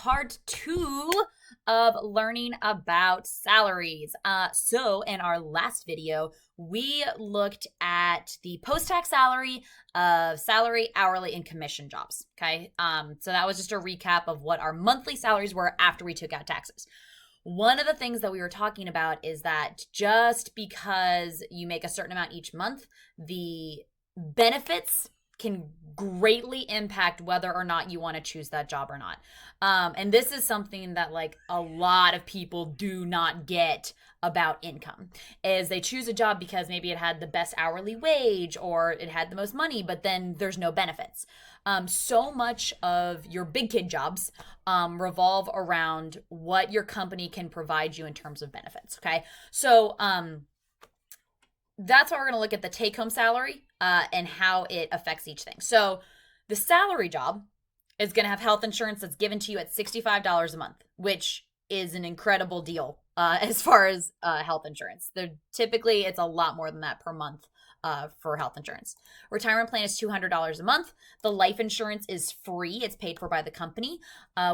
part 2 of learning about salaries. So in our last video, we looked at the post-tax salary of salary, hourly, and commission jobs. Okay. So that was just a recap of what our monthly salaries were after we took out taxes. One of the things that we were talking about is that just because you make a certain amount each month, the benefits can greatly impact whether or not you want to choose that job or not. And this is something that like a lot of people do not get about income, is they choose a job because maybe it had the best hourly wage or it had the most money, but then there's no benefits. So much of your big kid jobs revolve around what your company can provide you in terms of benefits. Okay. So that's why we're going to look at the take home salary and how it affects each thing. So the salary job is going to have health insurance that's given to you at $65 a month, which is an incredible deal as far as health insurance. Typically, it's a lot more than that per month for health insurance. Retirement plan is $200 a month. The life insurance is free. It's paid for by the company.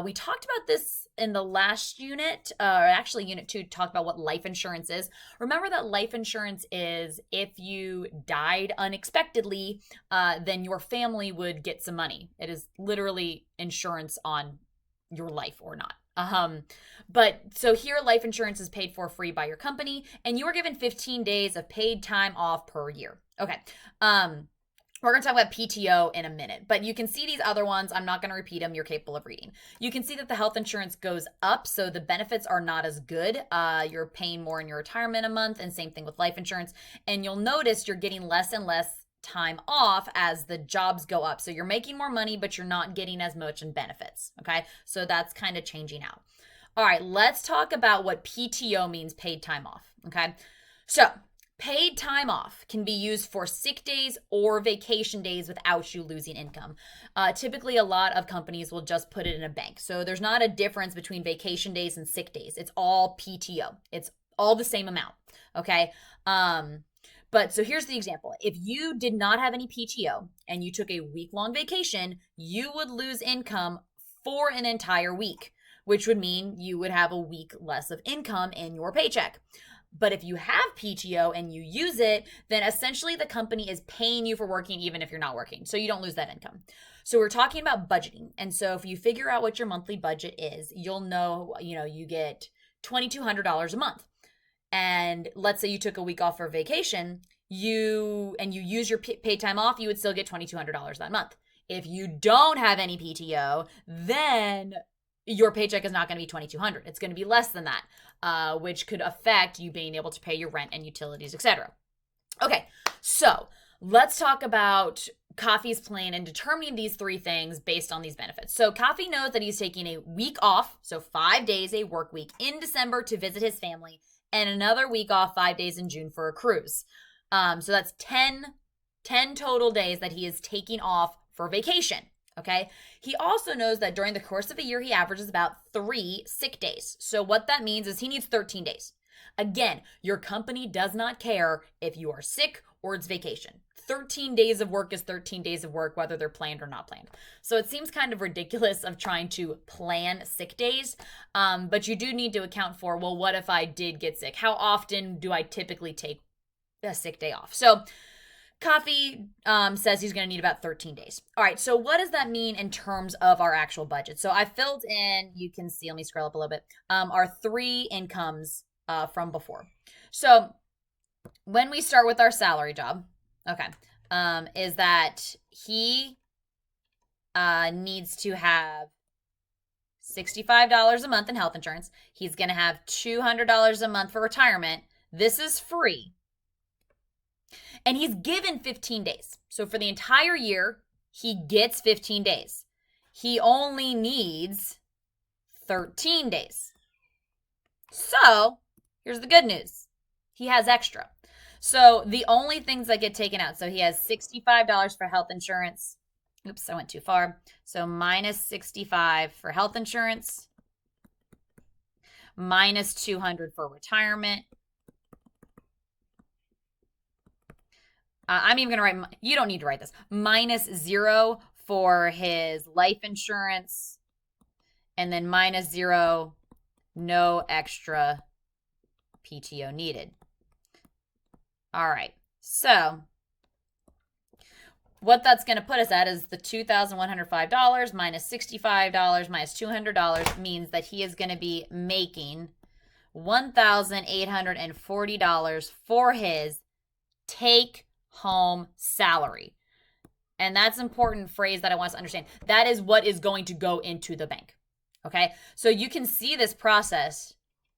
We talked about this in the last unit, or actually unit 2 talked about what life insurance is. Remember that life insurance is if you died unexpectedly, then your family would get some money. It is literally insurance on your life or not. But so here life insurance is paid for free by your company, and you are given 15 days of paid time off per year. Okay. We're going to talk about PTO in a minute, but you can see these other ones. I'm not going to repeat them. You're capable of reading. You can see that the health insurance goes up, so the benefits are not as good. You're paying more in your retirement a month, and same thing with life insurance. And you'll notice you're getting less and less time off as the jobs go up. So you're making more money, but you're not getting as much in benefits. Okay. So that's kind of changing out. All right. Let's talk about what PTO means, paid time off. Okay. So paid time off can be used for sick days or vacation days without you losing income. Typically, a lot of companies will just put it in a bank. So there's not a difference between vacation days and sick days. It's all PTO. It's all the same amount. Okay. But so here's the example. If you did not have any PTO and you took a week-long vacation, you would lose income for an entire week, which would mean you would have a week less of income in your paycheck. But if you have PTO and you use it, then essentially the company is paying you for working even if you're not working. So you don't lose that income. So we're talking about budgeting. And so if you figure out what your monthly budget is, you'll know, you get $2,200 a month. And let's say you took a week off for vacation, you use your paid time off, you would still get $2,200 that month. If you don't have any PTO, then your paycheck is not going to be $2,200. It's going to be less than that, which could affect you being able to pay your rent and utilities, etc. Okay, so let's talk about Coffee's plan and determining these 3 things based on these benefits. So Coffee knows that he's taking a week off, so 5 days, a work week in December to visit his family, and another week off 5 days in June for a cruise. So that's 10 total days that he is taking off for vacation. Okay. He also knows that during the course of a year, he averages about 3 sick days. So what that means is he needs 13 days. Again, your company does not care if you are sick or it's vacation. 13 days of work is 13 days of work, whether they're planned or not planned. So it seems kind of ridiculous of trying to plan sick days, but you do need to account for, well, what if I did get sick? How often do I typically take a sick day off? So Coffee says he's going to need about 13 days. All right, so what does that mean in terms of our actual budget? So I filled in, you can see, let me scroll up a little bit, our 3 incomes from before. So when we start with our salary job, okay, is that he needs to have $65 a month in health insurance. He's going to have $200 a month for retirement. This is free. And he's given 15 days. So for the entire year, he gets 15 days. He only needs 13 days. So here's the good news. He has extra. So the only things that get taken out, so he has $65 for health insurance. Oops, I went too far. So minus 65 for health insurance, minus 200 for retirement. I'm even going to write, you don't need to write this, minus 0 for his life insurance, and then minus 0, no extra PTO needed. All right, so what that's going to put us at is the $2,105 minus $65 minus $200 means that he is going to be making $1,840 for his take-home salary. And that's an important phrase that I want us to understand. That is what is going to go into the bank. Okay, so you can see this process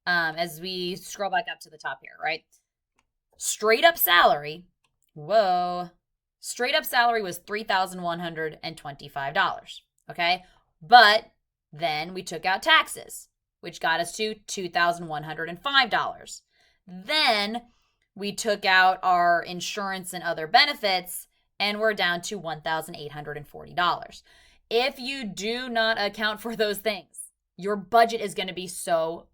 as we scroll back up to the top here, right? Straight up salary, straight up salary was $3,125, okay? But then we took out taxes, which got us to $2,105. Then we took out our insurance and other benefits, and we're down to $1,840. If you do not account for those things, your budget is going to be so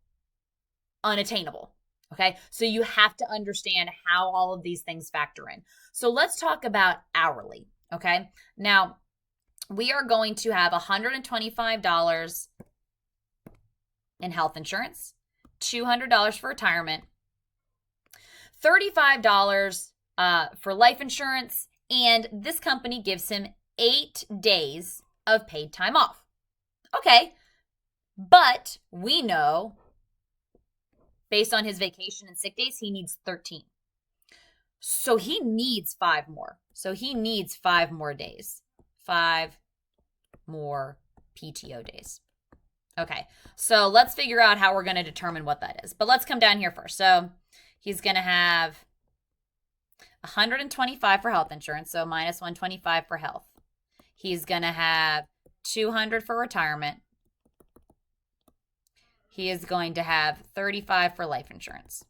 unattainable. Okay, so you have to understand how all of these things factor in. So let's talk about hourly. Okay, now we are going to have $125 in health insurance, $200 for retirement, $35 for life insurance, and this company gives him 8 days of paid time off. Okay, but we know based on his vacation and sick days, he needs 13. So he needs 5 more. So he needs 5 more days. 5 more PTO days. Okay, so let's figure out how we're going to determine what that is. But let's come down here first. So he's going to have $125 for health insurance, so minus $125 for health. He's going to have $200 for retirement. He is going to have $35 for life insurance.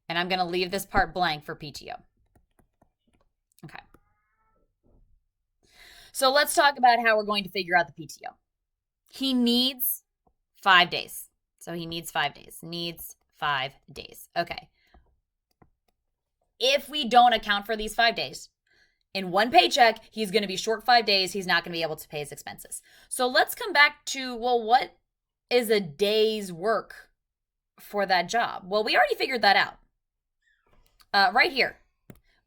And I'm going to leave this part blank for PTO. Okay. So let's talk about how we're going to figure out the PTO. He needs 5 days. So he needs 5 days. Needs 5 days. Okay. If we don't account for these 5 days, in one paycheck, he's going to be short 5 days. He's not going to be able to pay his expenses. So let's come back to, well, what is a day's work for that job? Well, we already figured that out. Right here.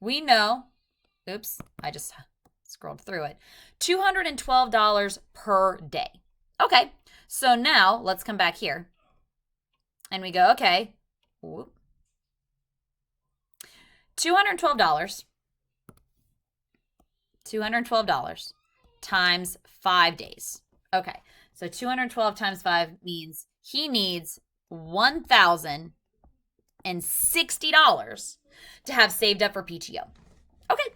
We know, oops, I just scrolled through it, $212 per day. Okay, so now let's come back here. And we go, okay, $212 times 5 days. Okay, so 212 times 5 means he needs $1,060 to have saved up for PTO. Okay,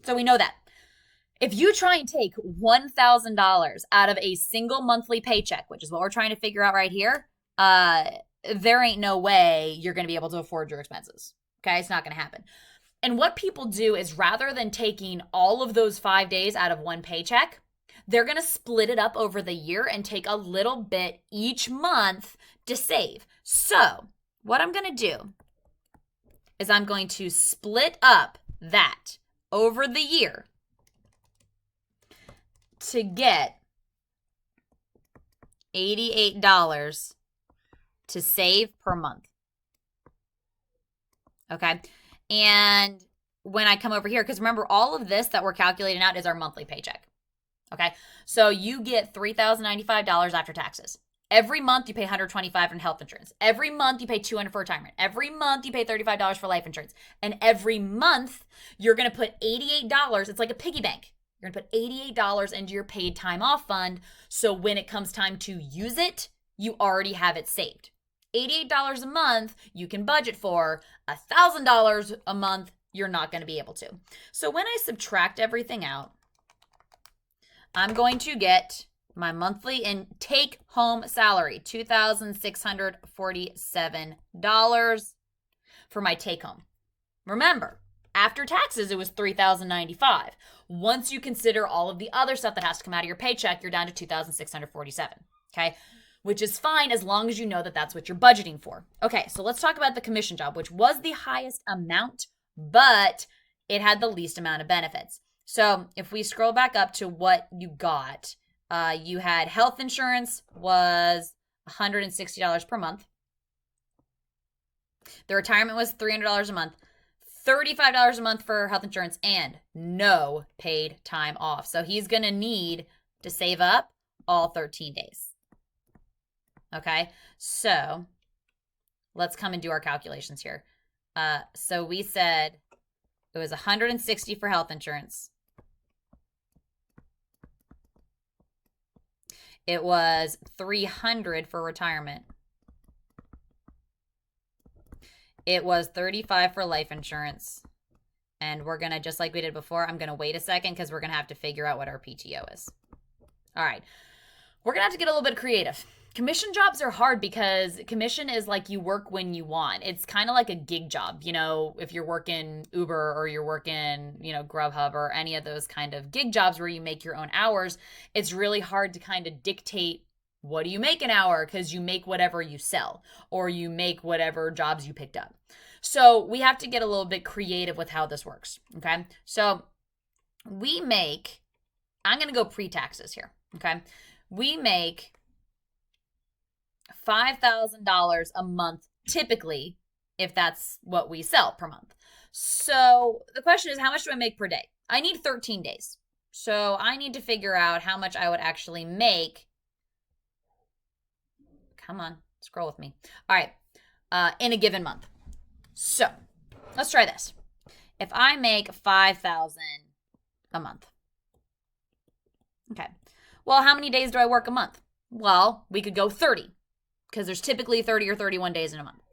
so we know that. If you try and take $1,000 out of a single monthly paycheck, which is what we're trying to figure out right here, there ain't no way you're going to be able to afford your expenses. Okay, it's not going to happen. And what people do is rather than taking all of those 5 days out of one paycheck, they're going to split it up over the year and take a little bit each month to save. So what I'm going to do is I'm going to split up that over the year to get $88 to save per month. Okay. And when I come over here, because remember, all of this that we're calculating out is our monthly paycheck. Okay. So you get $3,095 after taxes. Every month you pay $125 in health insurance. Every month you pay $200 for retirement. Every month you pay $35 for life insurance. And every month you're going to put $88. It's like a piggy bank. You're going to put $88 into your paid time off fund. So when it comes time to use it, you already have it saved. $88 a month you can budget for. $1,000 a month you're not going to be able to. So when I subtract everything out, I'm going to get my monthly and take home salary, $2,647 for my take home. Remember, after taxes, it was $3,095. Once you consider all of the other stuff that has to come out of your paycheck, you're down to $2,647. Okay, which is fine as long as you know that that's what you're budgeting for. Okay, so let's talk about the commission job, which was the highest amount, but it had the least amount of benefits. So if we scroll back up to what you got, You had health insurance was $160 per month. The retirement was $300 a month. $35 a month for health insurance and no paid time off. So he's going to need to save up all 13 days. Okay, so let's come and do our calculations here. So we said it was $160 for health insurance. It was $300 for retirement. It was $35 for life insurance. And we're going to, just like we did before, I'm going to wait a second because we're going to have to figure out what our PTO is. All right. We're going to have to get a little bit creative. Commission jobs are hard because commission is like you work when you want. It's kind of like a gig job. You know, if you're working Uber or you're working, Grubhub or any of those kind of gig jobs where you make your own hours, it's really hard to kind of dictate what do you make an hour because you make whatever you sell or you make whatever jobs you picked up. So we have to get a little bit creative with how this works. Okay. So I'm going to go pre-taxes here. Okay. We make $5,000 a month, typically, if that's what we sell per month. So the question is, how much do I make per day? I need 13 days. So I need to figure out how much I would actually make. Come on, scroll with me. All right, in a given month. So let's try this. If I make $5,000 a month. Okay. Well, how many days do I work a month? Well, we could go 30. Because there's typically 30 or 31 days in a month.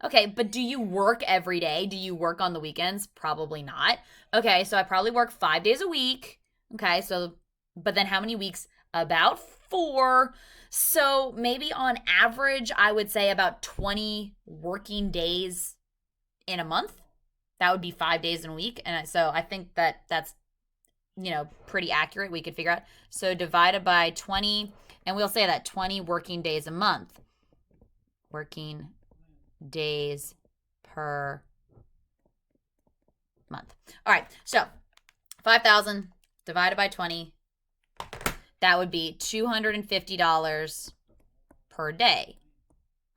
Okay, but do you work every day? Do you work on the weekends? Probably not. Okay, so I probably work 5 days a week. Okay, but then how many weeks? About 4. So maybe on average, I would say about 20 working days in a month. That would be 5 days in a week. And so I think that's, pretty accurate. We could figure out. So divided by 20, and we'll say that 20 working days a month. Working days per month. All right, so 5,000 divided by 20, that would be $250 per day.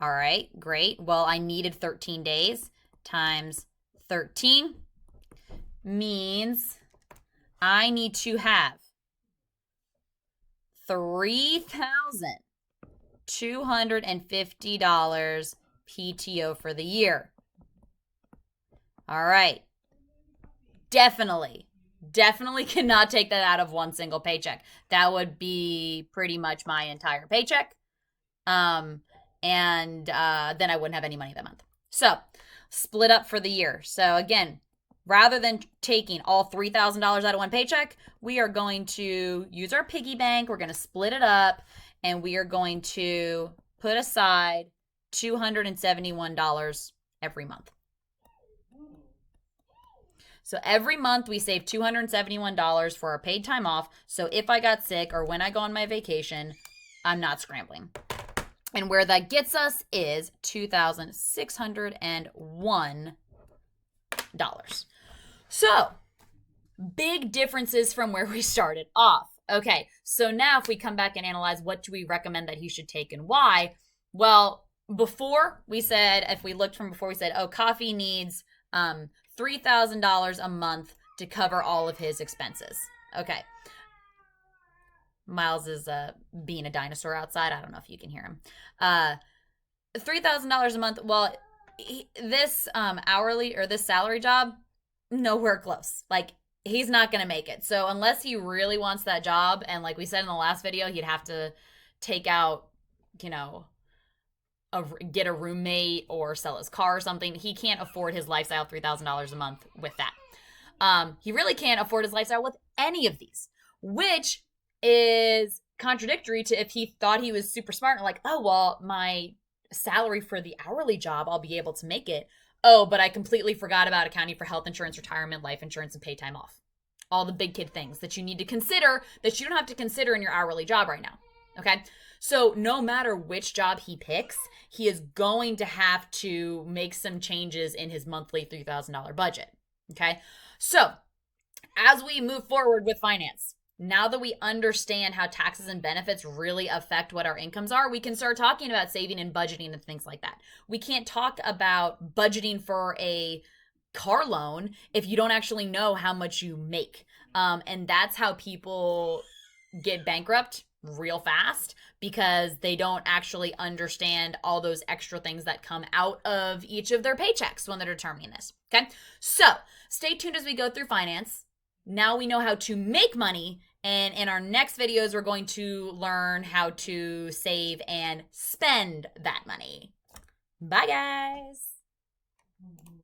All right, great. Well, I needed 13 days times 13 means I need to have $3,250 PTO for the year. All right. Definitely cannot take that out of one single paycheck. That would be pretty much my entire paycheck. And then I wouldn't have any money that month. So split up for the year. So again, rather than taking all $3,000 out of one paycheck, we are going to use our piggy bank. We're going to split it up, and we are going to put aside $271 every month. So every month we save $271 for our paid time off. So if I got sick or when I go on my vacation, I'm not scrambling. And where that gets us is $2,601. So big differences from where we started off. Okay, so now if we come back and analyze what do we recommend that he should take and why, well, before we said, if we looked from before, we said, coffee needs $3,000 a month to cover all of his expenses. Okay. Miles is being a dinosaur outside. I don't know if you can hear him. $3,000 a month. Well, this hourly or this salary job, nowhere close. Like, he's not going to make it. So unless he really wants that job, and like we said in the last video, he'd have to take out, get a roommate or sell his car or something. He can't afford his lifestyle $3,000 a month with that. He really can't afford his lifestyle with any of these, which is contradictory to if he thought he was super smart and like, oh, well, my salary for the hourly job, I'll be able to make it. Oh, but I completely forgot about accounting for health insurance, retirement, life insurance, and pay time off. All the big kid things that you need to consider that you don't have to consider in your hourly job right now. Okay? So no matter which job he picks, he is going to have to make some changes in his monthly $3,000 budget. Okay? So as we move forward with finance, now that we understand how taxes and benefits really affect what our incomes are, we can start talking about saving and budgeting and things like that. We can't talk about budgeting for a car loan if you don't actually know how much you make. And that's how people get bankrupt real fast, because they don't actually understand all those extra things that come out of each of their paychecks when they're determining this. Okay, so stay tuned as we go through finance. Now we know how to make money, and in our next videos, we're going to learn how to save and spend that money. Bye, guys.